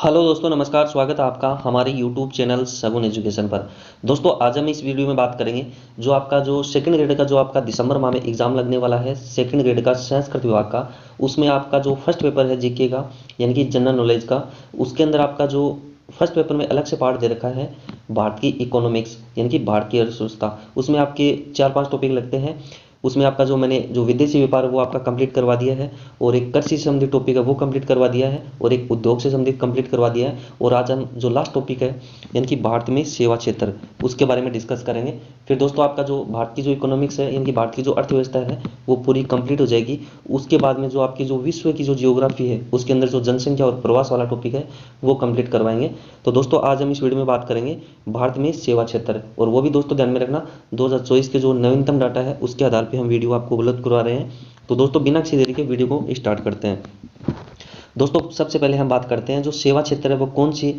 Hello दोस्तों, नमस्कार। स्वागत है आपका हमारे यूट्यूब चैनल सगुन एजुकेशन पर। दोस्तों, आज हम इस वीडियो में बात करेंगे जो आपका जो सेकंड ग्रेड का जो आपका दिसंबर माह में एग्जाम लगने वाला है सेकंड ग्रेड का संस्कृत विभाग का। उसमें आपका जो फर्स्ट पेपर है जीके का, यानी कि जनरल नॉलेज का। उसके अंदर आपका जो फर्स्ट पेपर में अलग से पार्ट दे रखा है भारत की इकोनॉमिक्स, यानी कि भारत की अर्थव्यवस्था। उसमें आपके 4-5 टॉपिक लगते हैं। उसमें आपका जो मैंने जो विदेशी व्यापार वो आपका कंप्लीट करवा दिया है, और एक कृषि से संबंधित टॉपिक है वो कंप्लीट करवा दिया है, और एक उद्योग से संबंधित कंप्लीट करवा दिया है। और आज हम जो लास्ट टॉपिक है यानी कि भारत में सेवा क्षेत्र, उसके बारे में डिस्कस करेंगे। फिर दोस्तों आपका जो भारत की जो इकोनॉमिक्स है यानी कि भारत की जो अर्थव्यवस्था है वो पूरी कंप्लीट हो जाएगी। उसके बाद में जो आपकी जो विश्व की जो जियोग्राफी है उसके अंदर जो जनसंख्या और प्रवास वाला टॉपिक है वो कंप्लीट करवाएंगे। तो दोस्तों आज हम इस वीडियो में बात करेंगे भारत में सेवा क्षेत्र, और वो भी दोस्तों ध्यान में रखना 2024 के जो नवीनतम डाटा है उसके आधार पर हम वीडियो आपको उपलब्ध करवा रहे हैं। तो दोस्तों बिना किसी देरी के वीडियो को स्टार्ट करते हैं। दोस्तों सबसे पहले हम बात करते हैं जो सेवा क्षेत्र है वो कौन सी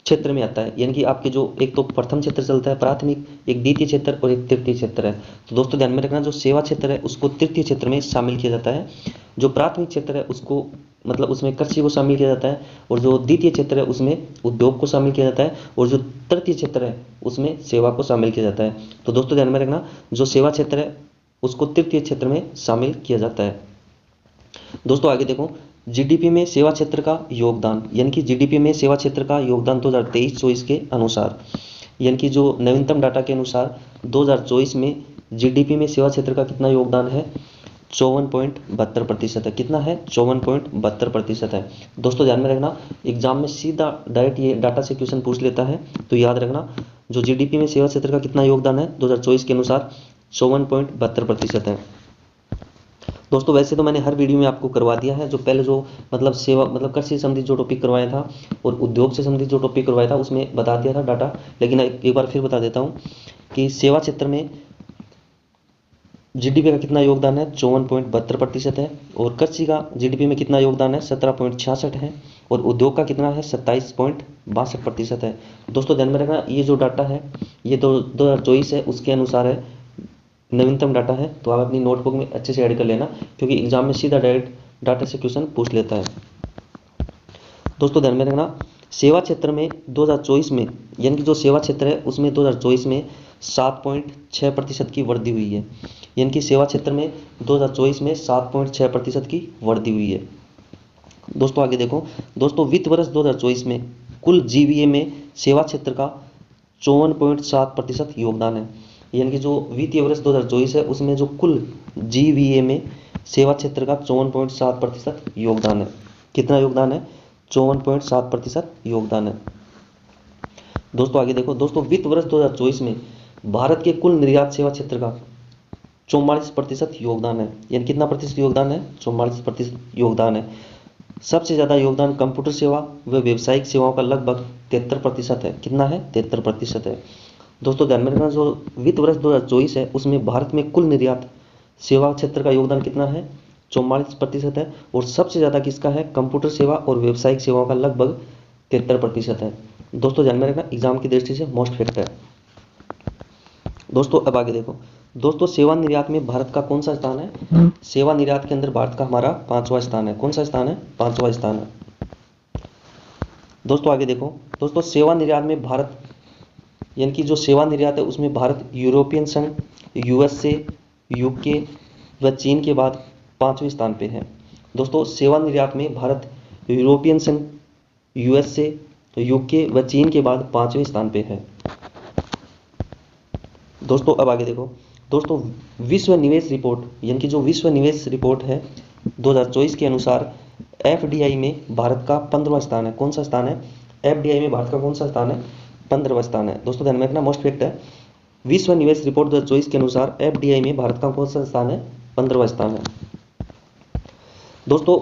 क्षेत्र में आता है, यानी कि आपके जो एक तो प्रथम क्षेत्र चलता है प्राथमिक, एक द्वितीय क्षेत्र और एक तृतीय क्षेत्र है। तो दोस्तों ध्यान में रखना जो सेवा क्षेत्र है उसको तृतीय क्षेत्र में शामिल किया जाता है। जो प्राथमिक क्षेत्र है उसको मतलब उसमें कृषि को शामिल किया जाता है, और जो द्वितीय क्षेत्र है उसमें उद्योग को शामिल किया जाता है, और जो तृतीय क्षेत्र है उसमें सेवा को शामिल किया जाता है। तो दोस्तों ध्यान में रखना जो सेवा क्षेत्र है उसको तृतीय क्षेत्र में शामिल किया जाता है। दोस्तों आगे देखो, जीडीपी में सेवा क्षेत्र का योगदान, यानी कि जीडीपी में सेवा क्षेत्र का योगदान 2023-24 के अनुसार, यानी कि जो नवीनतम डाटा के अनुसार 2024 में जीडीपी में सेवा क्षेत्र का कितना योगदान है, 54.72% है। कितना है? 54.72% है। दोस्तों ध्यान में रखना एग्जाम में सीधा डायरेक्ट ये डाटा से क्वेश्चन पूछ लेता है, तो याद रखना जो जीडीपी में सेवा क्षेत्र का कितना योगदान है 2024 के अनुसार 54.72% है। दोस्तों वैसे तो मैंने हर वीडियो में आपको करवा दिया है, जो पहले जो मतलब सेवा मतलब कृषि से संबंधित जो टॉपिक करवाया था और उद्योग से संबंधित जो टॉपिक करवाया था उसमें बता दिया था डाटा, लेकिन एक बार फिर बता देता हूँ कि सेवा क्षेत्र में जीडीपी का कितना योगदान है 54.72% है, और कृषि का जीडीपी में कितना योगदान है 17.66 है, और उद्योग का कितना है 27.62% है। दोस्तों ध्यान में रखना ये जो डाटा है ये 2024 है उसके अनुसार है, नवीनतम डाटा है। तो आप अपनी नोटबुक में अच्छे से ऐड कर लेना, क्योंकि एग्जाम में सीधा डायरेक्ट डाटा से क्वेश्चन पूछ लेता है। दोस्तों ध्यान में रखना सेवा क्षेत्र में 2024 में, यानी कि जो सेवा क्षेत्र है उसमें 2024 में 7.6% की वृद्धि हुई है, यानी कि सेवा क्षेत्र में 2024 में 7.6% की वृद्धि हुई है। दोस्तों आगे देखो, दोस्तों वित्त वर्ष 2024 में कुल जीवीए में सेवा क्षेत्र का 54.7% योगदान है, यानी कि जो वित्तीय वर्ष 2024 है उसमें जो कुल जीवीए में सेवा क्षेत्र का 54.7% योगदान है। कितना योगदान है? 54.7% योगदान है। दोस्तों आगे देखो, दोस्तों वित्त वर्ष 2024 में भारत के कुल निर्यात सेवा क्षेत्र का 44% योगदान है, यानी कितना प्रतिशत योगदान है? 44% योगदान है। सबसे ज़्यादा योगदान कंप्यूटर सेवा व व्यावसायिक सेवाओं का लगभग 73% है। कितना है? 73% है। दोस्तों ध्यान में रखना जो वित्त वर्ष 2024 है उसमें भारत में कुल निर्यात सेवा क्षेत्र का योगदान कितना है? 44% है, और सबसे ज़्यादा किसका है? कंप्यूटर सेवा और व्यावसायिक सेवाओं का लगभग 73% है। दोस्तों ध्यान में रखना एग्जाम की दृष्टि से मोस्ट फैक्ट है। दोस्तों अब आगे देखो, दोस्तों सेवा निर्यात में भारत का कौन सा स्थान है? सेवा निर्यात के अंदर भारत का हमारा 5वां स्थान है। कौन सा स्थान है? 5वां स्थान है। दोस्तों आगे देखो, दोस्तों सेवा निर्यात में भारत, यानी कि जो सेवा निर्यात है उसमें भारत यूरोपियन संघ, यूएसए, यूके व चीन के बाद 5वें स्थान पे है। दोस्तों सेवा निर्यात में भारत यूरोपियन संघ, यूएसए, यूके व चीन के बाद 5वें स्थान पे है। दोस्तों अब आगे देखो, दोस्तों विश्व निवेश रिपोर्ट, यानी कि जो विश्व निवेश रिपोर्ट है 2024 के अनुसार एफडीआई में भारत का 15वां स्थान है। कौन सा स्थान है? एफडीआई में भारत का कौन सा स्थान है? 15वां स्थान है। दोस्तों ध्यान में रखना मोस्ट फैक्ट है, विश्व निवेश रिपोर्ट 2024 के अनुसार एफडीआई में भारत का कौन सा स्थान है? 15वां स्थान है। दोस्तों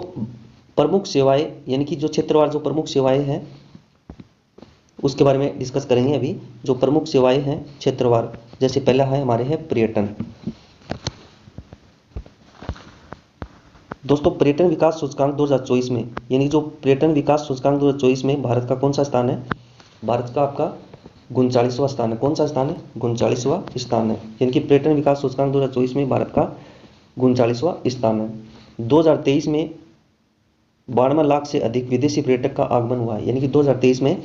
प्रमुख सेवाएं, यानी कि जो क्षेत्रवार जो प्रमुख सेवाएं हैं उसके बारे में डिस्कस करेंगे अभी। जो प्रमुख सेवाएं हैं क्षेत्रवार, जैसे पहला है हमारे है पर्यटन। दोस्तों पर्यटन विकास सूचकांक 2024 में, यानी जो पर्यटन विकास सूचकांक 2024 में भारत का कौन सा स्थान है? भारत का आपका 39वां स्थान है। कौन सा स्थान है? 39वां स्थान है, यानी कि पर्यटन विकास सूचकांक 2024 में भारत का 39वां स्थान है। 2023 में 92 लाख से अधिक विदेशी पर्यटक का आगमन हुआ है, यानी कि 2023 में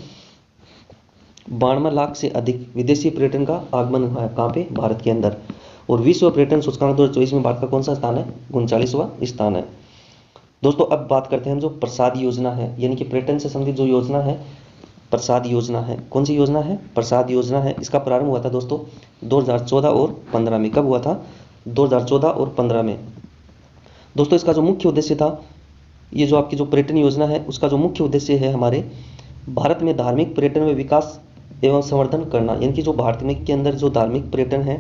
92 लाख से अधिक विदेशी पर्यटन का आगमन हुआ है। कहाँ पे? भारत के अंदर। और विश्व पर्यटन सूचकांक 2024 में भारत का कौन सा स्थान है? 39वां स्थान है। दोस्तों अब बात करते हैं हम जो प्रसाद योजना है, यानी कि पर्यटन से संबंधित जो योजना है, प्रसाद योजना है। कौन सी योजना है? प्रसाद योजना है। इसका प्रारंभ हुआ था दोस्तों 2014 और 15 में। कब हुआ था? 2014 और 15 में। दोस्तों इसका जो मुख्य उद्देश्य था, ये जो आपकी जो पर्यटन योजना है उसका जो मुख्य उद्देश्य है हमारे भारत में धार्मिक पर्यटन में विकास एवं संवर्धन करना, यानी कि जो भारत में के अंदर जो धार्मिक पर्यटन है,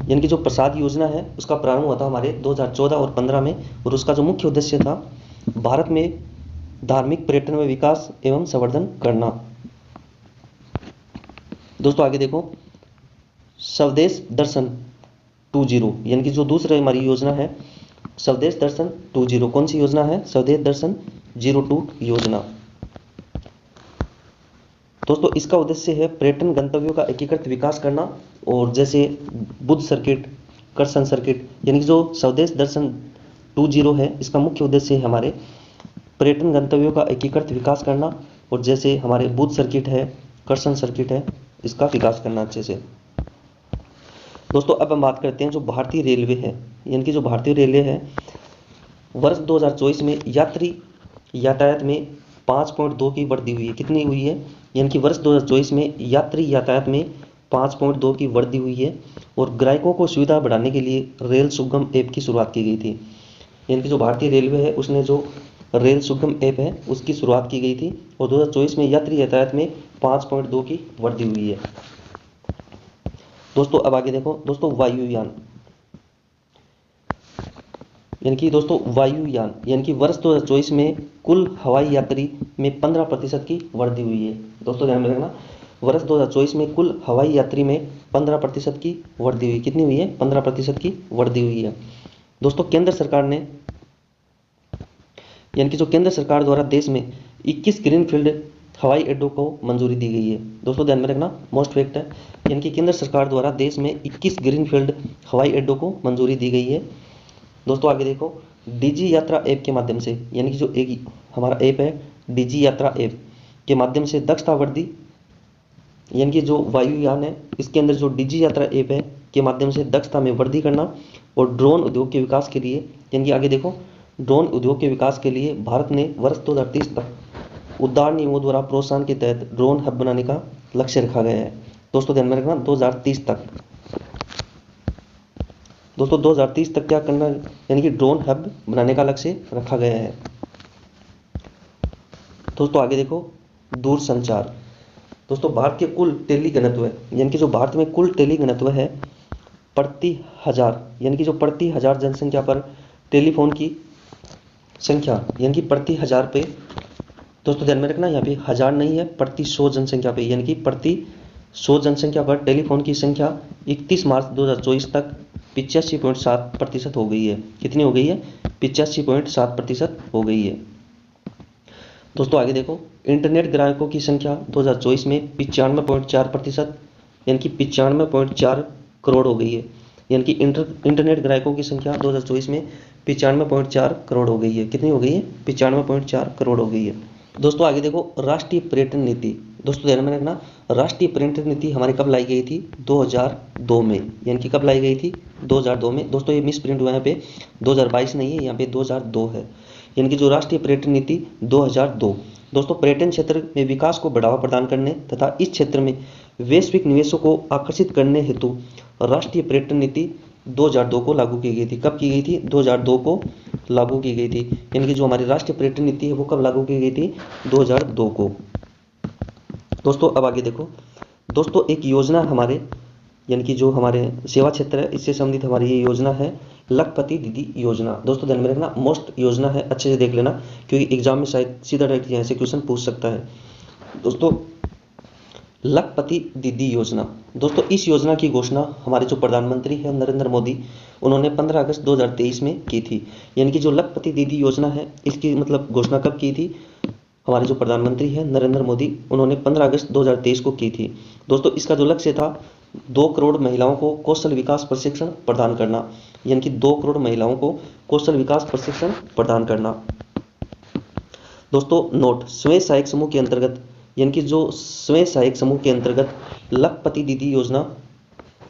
यानी कि जो प्रसाद योजना है उसका प्रारंभ हुआ था हमारे 2014 और 15 में, और उसका जो मुख्य उद्देश्य था भारत में धार्मिक पर्यटन में विकास एवं संवर्धन करना। दोस्तों आगे देखो, स्वदेश दर्शन 20, यानी कि जो दूसरी हमारी योजना है स्वदेश दर्शन 20। कौन सी योजना है? स्वदेश दर्शन 02 योजना। दोस्तों इसका उद्देश्य है पर्यटन गंतव्यों का एकीकृत विकास करना, और जैसे बुद्ध सर्किट, करसन सर्किट, यानी कि जो स्वदेश दर्शन 20 है इसका मुख्य उद्देश्य है हमारे पर्यटन गंतव्यों का एकीकृत विकास करना, और जैसे हमारे बुद्ध सर्किट है, करसन सर्किट है, इसका विकास करना अच्छे से। दोस्तों अब हम बात करते हैं जो भारतीय रेलवे है, यानी कि जो भारतीय रेलवे है वर्ष 2024 में यात्री यातायात में 5.2 की वृद्धि हुई है। कितनी हुई है? यानी कि वर्ष 2024 में यात्री यातायात में 5.2 की वृद्धि हुई है, और ग्राहकों को सुविधा बढ़ाने के लिए रेल सुगम ऐप की शुरुआत की गई थी। यानी कि जो भारतीय रेलवे है उसने जो रेल सुगम ऐप है उसकी शुरुआत की गई थी, और 2024 में यात्री यातायात में 5.2 की वृद्धि हुई है। दोस्तों अब आगे देखो, दोस्तों वायुयान, यानी कि दोस्तों वायुयान, यानी कि वर्ष 2024 में कुल हवाई यात्री में 15% की वृद्धि हुई है। दोस्तों ध्यान में रखना, वर्ष 2024 में कुल हवाई यात्री में 15% की वृद्धि हुई। कितनी हुई है? 15% की वृद्धि हुई है। दोस्तों केंद्र सरकार ने, यानी कि जो केंद्र सरकार द्वारा देश में 21 ग्रीनफील्ड हवाई अड्डों को मंजूरी दी गई है। दोस्तों ध्यान में रखना, मोस्ट फैक्ट है, यानी कि केंद्र सरकार द्वारा देश में 21 ग्रीनफील्ड हवाई अड्डों को मंजूरी दी गई है। दोस्तों आगे देखो, डिजी यात्रा ऐप के माध्यम से, यानी कि जो एक हमारा ऐप है डिजी यात्रा ऐप के माध्यम से दक्षता वृद्धि, यानी कि जो वायुयान है इसके अंदर जो डिजी यात्रा ऐप है के माध्यम से दक्षता में वृद्धि करना, और ड्रोन उद्योग के विकास के लिए, यानी कि आगे देखो ड्रोन उद्योग के विकास के लिए भारत ने वर्ष 2030 तक उदार नियमों द्वारा प्रोत्साहन के तहत ड्रोन हब बनाने का लक्ष्य रखा गया है। दोस्तों ध्यान में रखना 2030 तक, दोस्तों 2030 तक क्या करना, यानी कि ड्रोन हब बनाने का लक्ष्य रखा गया है। दोस्तों आगे देखो, दूरसंचार। दोस्तों भारत के कुल टेली घनत्व है, यानी कि जो भारत में कुल टेली घनत्व है प्रति हजार, यानी कि जो प्रति हजार जनसंख्या पर टेलीफोन की संख्या, यानी कि प्रति हजार पे, दोस्तों ध्यान में रखना यहाँ पे हजार नहीं है, प्रति 100 जनसंख्या पे, यानी कि प्रति 100 जनसंख्या पर टेलीफोन की संख्या 31 मार्च 2024 तक 85.7% हो गई है। कितनी हो गई है? 85.7% हो गई है। दोस्तों आगे देखो, इंटरनेट ग्राहकों की संख्या 2024 में 95.4%, यानी कि 95.4 करोड़ हो गई है। यानी कि इंटरनेट ग्राहकों की संख्या 2024 में 95.4 करोड़ हो गई है। कितनी हो गई है? 95.4 करोड़ हो गई है। दोस्तों आगे देखो, राष्ट्रीय पर्यटन नीति। दोस्तों ध्यान में रखना, राष्ट्रीय पर्यटन नीति हमारे कब लाई गई थी? 2002 में, यानी कि कब लाई गई थी? 2002 में। दोस्तों ये मिस प्रिंट हुआ है, यहाँ पे 2022 नहीं है, यहाँ पे 2002 है, यानी कि जो राष्ट्रीय पर्यटन नीति 2002। दोस्तों पर्यटन क्षेत्र में विकास को बढ़ावा प्रदान करने तथा इस क्षेत्र में वैश्विक निवेशों को आकर्षित करने हेतु राष्ट्रीय पर्यटन नीति 2002 को लागू की गई थी। कब की गई थी? 2002 को लागू की गई थी, यानी कि जो हमारी राष्ट्रीय पर्यटन नीति है वो कब लागू की गई थी? 2002 को। दोस्तों अब आगे देखो, दोस्तों एक योजना हमारे, यानी कि जो हमारे सेवा क्षेत्र है इससे संबंधित हमारी ये योजना है लखपति दीदी योजना। दोस्तों ध्यान में रखना, मोस्ट योजना है, अच्छे से देख लेना क्योंकि एग्जाम में शायद सीधा डायरेक्ट यहाँ से क्वेश्चन पूछ सकता है। दोस्तों लखपति दीदी योजना, दोस्तों इस योजना की घोषणा हमारे जो प्रधानमंत्री हैं नरेंद्र मोदी, उन्होंने 15 अगस्त 2023 में की थी। यानी कि जो लखपति दीदी योजना है इसकी मतलब घोषणा कब की थी? हमारे जो प्रधानमंत्री हैं नरेंद्र मोदी, उन्होंने 15 अगस्त 2023 को की थी। दोस्तों इसका जो लक्ष्य था 2 करोड़ महिलाओं को कौशल विकास प्रशिक्षण प्रदान करना, यानी कि 2 करोड़ महिलाओं को कौशल विकास प्रशिक्षण प्रदान करना। दोस्तों नोट, स्वयं सहायक समूह के अंतर्गत यानी कि जो स्वयं सहायक समूह के अंतर्गत लखपति दीदी योजना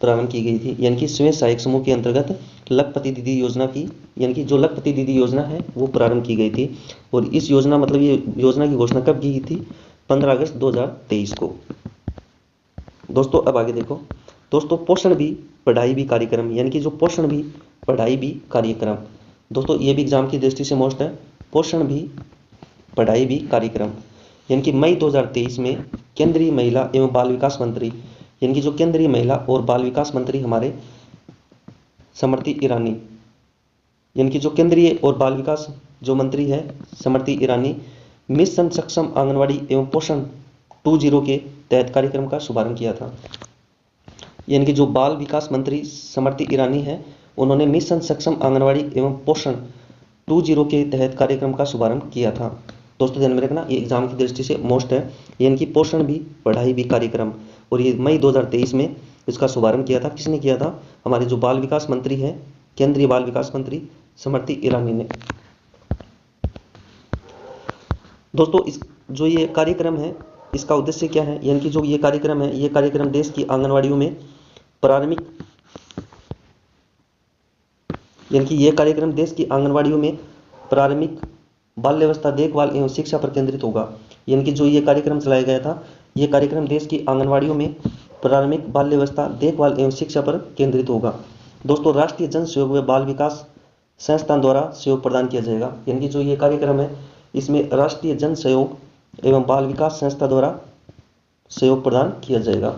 प्रारंभ की गई थी, यानी कि स्वयं सहायक समूह के अंतर्गत लखपति दीदी योजना की, यानी कि जो लखपति दीदी योजना है वो प्रारंभ की गई थी। और इस योजना मतलब ये योजना की घोषणा कब की गई थी? 15 अगस्त 2023 को। दोस्तों अब आगे देखो, दोस्तों पोषण भी पढ़ाई भी कार्यक्रम, यानी कि जो पोषण भी पढ़ाई भी कार्यक्रम, दोस्तों ये भी एग्जाम की दृष्टि से मोस्ट है। पोषण भी पढ़ाई भी कार्यक्रम, यानी कि मई 2023 में केंद्रीय महिला एवं बाल विकास मंत्री, यानी कि जो केंद्रीय महिला और बाल विकास मंत्री हमारे स्मृति ईरानी, यानी कि जो केंद्रीय और बाल विकास जो मंत्री है स्मृति ईरानी, मिशन सक्षम आंगनवाड़ी एवं पोषण 20 के तहत कार्यक्रम का शुभारंभ किया था। यानी कि जो बाल विकास मंत्री स्मृति ईरानी है, उन्होंने मिशन सक्षम आंगनवाड़ी एवं पोषण 20 के तहत कार्यक्रम का शुभारंभ किया था। दोस्तों ध्यान में रखना, ये एग्जाम की दृष्टि से मोस्ट है, यानी कि पोषण भी पढ़ाई भी कार्यक्रम, और ये मई 2023 में इसका शुभारंभ किया था। किसने किया था? हमारे जो बाल विकास मंत्री है, केंद्रीय बाल विकास मंत्री स्मृति ईरानी ने। दोस्तों इस जो ये कार्यक्रम है इसका उद्देश्य क्या है? यानी कि जो ये कार्यक्रम है, ये कार्यक्रम देश की आंगनवाड़ियों में प्रारंभिक, यानी कि ये कार्यक्रम देश की आंगनवाड़ियों में प्रारंभिक बाल्यावस्था देखभाल एवं शिक्षा पर केंद्रित होगा। यानी कि जो ये कार्यक्रम चलाया गया था, ये कार्यक्रम देश की आंगनवाड़ियों में प्रारंभिक बाल्यावस्था देखभाल एवं शिक्षा पर केंद्रित होगा। दोस्तों राष्ट्रीय जन सहयोग व बाल विकास संस्थान द्वारा सहयोग प्रदान किया जाएगा। यानी कि जो ये कार्यक्रम है इसमें राष्ट्रीय जन सहयोग एवं बाल विकास संस्था द्वारा सहयोग प्रदान किया जाएगा।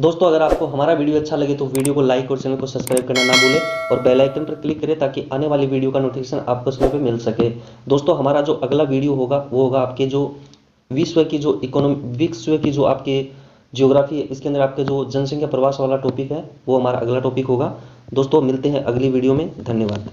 दोस्तों अगर आपको हमारा वीडियो अच्छा लगे तो वीडियो को लाइक और चैनल को सब्सक्राइब करना ना भूलें और बेल आइकन पर क्लिक करें ताकि आने वाली वीडियो का नोटिफिकेशन आपको समय पे मिल सके। दोस्तों हमारा जो अगला वीडियो होगा वो होगा आपके जो विश्व की जो आपके ज्योग्राफी है, इसके अंदर आपके जो जनसंख्या प्रवास वाला टॉपिक है वो हमारा अगला टॉपिक होगा। दोस्तों मिलते हैं अगली वीडियो में, धन्यवाद।